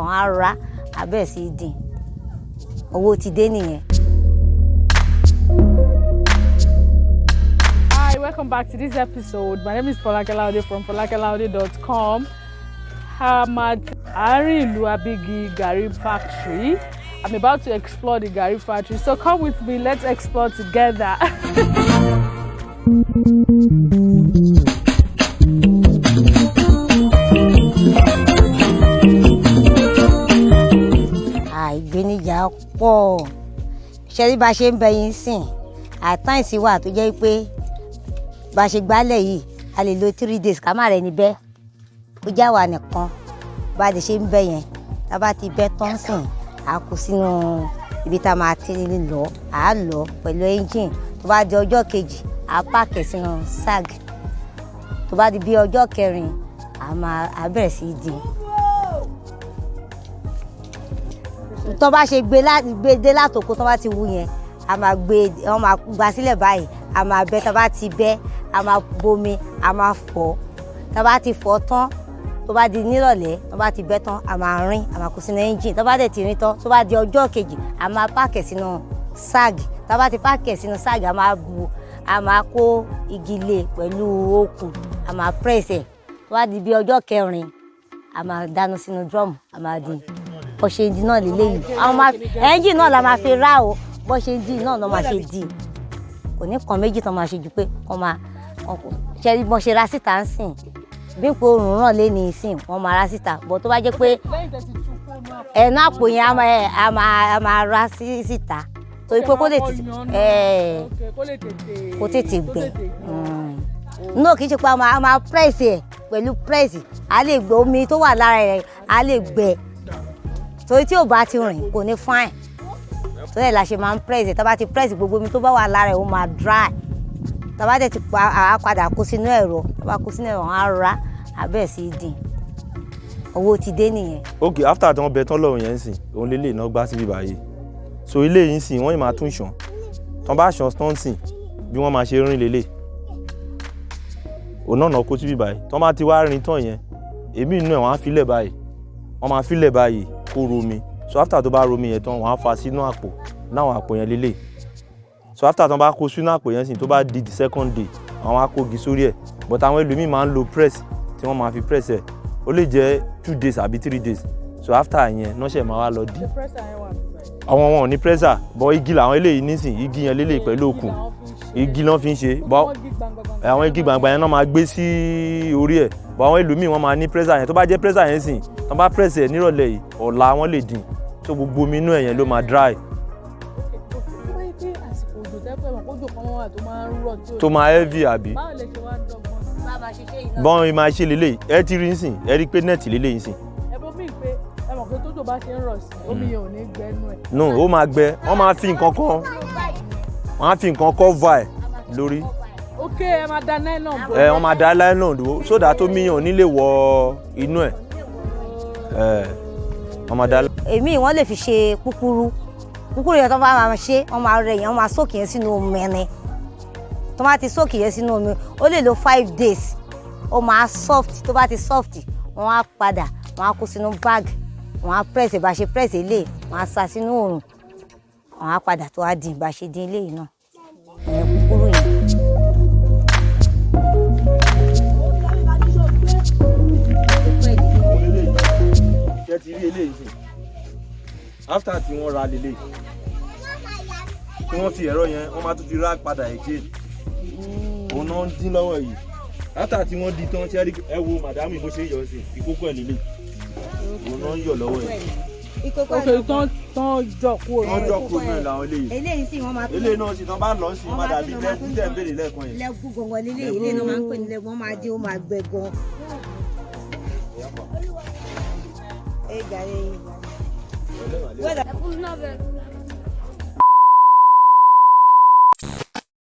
wọ́n á rà á bẹ̀rẹ̀ sí dín. Owó ti dé nìyẹn. Hi, welcome back to this episode. My name is Folake Laode from FolakeLaode.com. I'm at Abigi Garri factory. I'm about to explore the Garri factory, so come with me, let's explore together. Ìgbéníjà pọ̀. Ṣé rí bá ṣe ń bẹ yín sìn? Àtàǹsì wà tó jẹ́ pé bá ṣe gbálẹ̀ yìí a lè lo 3 days ká má rẹ̀ ní bẹ́. Ó já wa nìkan bá ti ṣe ń bẹ yẹn. Tá bá ti bẹ́ tán sìn, a kó sínú ibi tá máa ti lọ, a lọ pẹ̀lú engine. Tó bá di ọjọ́ kejì, a páàkì sínú sag. Tó bá di bí ọjọ́ kẹrin, a bẹ̀rẹ̀ sí dín. Tó bá ṣe gbé dé látòkò tó bá ti wú yẹn, a máa gbé wọ́n máa gbà sílẹ̀ báyìí, a máa bẹ́. Tá bá ti bẹ́, a máa bomi, a máa fọ̀. Tá bá ti fọ̀ tán, tó bá di nírọ̀lẹ́, tó bá ti bẹ́ tán, a máa rín, a máa kó sínú engine. Tó bá dẹ̀ ti rín tán, tó bá di ọjọ́ kejì, a máa páàkì sínú sag. Tá bá ti páàkì sínú sag, a máa kó igi lé pẹ̀lú okùn, a máa press ẹ̀. Tó bá di bí ọjọ́ kẹrin, a máa dáná sínú drum, a máa dín. Bó ṣe dín náà lélẹ́yìí. Engine náà la máa fi rá o. Bó ṣe dín náà ló máa ṣe dín. Kò ní kan méjì tán máa ṣe ju pé wọ́n máa ṣe bó ṣe ra síta ń sìn. Bí pé oòrùn ràn lé ní ìsìn, wọ́n máa ra síta. Bó tó bá jẹ́ pé ẹ̀nà àpò yẹn a máa ra síta. Torí pé kó tètè gbẹ. No, kì í ṣe pé a máa press ẹ̀ pẹ̀lú press. A lè gbé omi tó wà lára rẹ̀, a lè gbẹ. Torí tí ò bá ti rìn kò ní fine. Torí la ṣe máa ń press. Tá bá ti press gbogbo omi tó bá wà lára ẹ̀ ó máa dry. Tá bá dẹ̀ ti padà kó sínú ẹ̀rọ. Tá bá kó sínú ẹ̀rọ á rà á bẹ̀rẹ̀ sí dín. Owó ti dé nìyẹn. Okay, after tí wọ́n bẹ tán lọ́rùn yẹn ń sìn, òun lélẹ̀ náà gbá síbí báyìí. So ilé yìí ń sìn, wọ́n yìí máa tún ṣàn. Tán bá ṣàn tán sìn, bí wọ́n máa ṣe rìn lélẹ̀. Òun náà kó síbí báyìí. Tán bá ti wá rìn tán yẹn, èmi inú ẹ̀ wọ́n á filẹ̀ báyìí. Wọ́n máa filẹ̀ báyìí kó romi. So after tó bá romi yẹn tán, wọ́n á fa sínú àpò. Náwọn àpò yẹn lélẹ̀. So after tán bá kó sínú àpò yẹn sìn, tó bá di the second day, àwọn á kógi sórí ẹ̀. But àwọn ẹlòmíì máa ń lo press tí wọ́n máa fi press ẹ̀. Ó lè jẹ́ 2 days àbí 3 days. So after yẹn náà ṣe máa wá lọ dì. Àwọn wọn ò ní pressure, but igi làwọn eléyìí nísìn, igi yẹn lélẹ̀ pẹ̀lú okùn. Igi náà fi ń ṣe. Àwọn igi gbangba yẹn náà máa gbé sí orí ẹ̀. But àwọn ẹlòmíì wọ́n máa ní pressure yẹn. Tó bá jẹ́ pressure yẹn sìn, tán bá press ẹ̀ nírọ̀lẹ́ yìí, ọ̀la wọ́n lè dín. So gbogbo omi inú ẹ̀ yẹn ló máa dry. Tó máa heavy àbí. Bọ́n máa ṣe lélẹ̀. Ẹ ti rí nsìn, ẹ rí pé nẹ́ẹ̀tì lélẹ̀ yìí sìn. Pé tójò bá ṣe ń rọ̀ sí, omi yẹn ò ní gbẹ nú ẹ̀. No, ó máa gbẹ. Wọ́n máa fi nǹkan kan. Wọ́n á fi nǹkan cover ẹ̀ lórí. Ok, ẹ máa da nylon bò. Wọ́n máa da nylon dúró so that omi yẹn ò ní lè wọ inú ẹ̀. Wọ́n máa da. Èmi wọ́n lè fi ṣe kúkúrú. Kúkúrú yẹn tó bá máa ṣe, wọ́n máa rẹ̀ yẹn, wọ́n máa sókè yẹn sínú omi ẹni. Tó bá ti sókè yẹn sínú omi, ó lè lo 5 days. Ó máa soft. Tó bá ti soft, wọ́n á padà, wọ́n á kó sínú bag. Wọ́n á press bá ṣe press ilé, wọ́n á sa sínú oòrùn. Wọ́n á padà tó á dín bá ṣe dín ilé yìí náà. Kúkúrú yẹn. Ṣé ti rí eléyìí sìn? After tí wọ́n ra lélẹ̀, tí wọ́n fi ẹ̀rọ yẹn, wọ́n máa tún fi rá padà again. Òun náà ń dín lọ́wọ́ yìí. After tí wọ́n di tán, ṣé ẹ wo màdámì bó ṣe yọ sí ìkókó ẹ̀ lélẹ̀. Òun náà ń yọ̀ lọ́wọ́ yìí. Ok, tán jọ kúrò. Wọ́n jọ kúrò náà làwọn eléyìí. Eléyìí sì wọ́n máa tún. Eléyìí náà sì tán bá lọ sí má dàbí lẹ́kùn tẹ̀ ń béèrè lẹ́ẹ̀kan yẹn. Lẹ́kùn gangan lélẹ́yìí, eléyìí náà máa ń pè ní lẹ́kùn, wọ́n máa dín, ó máa gbẹ gan. Ẹ jàre.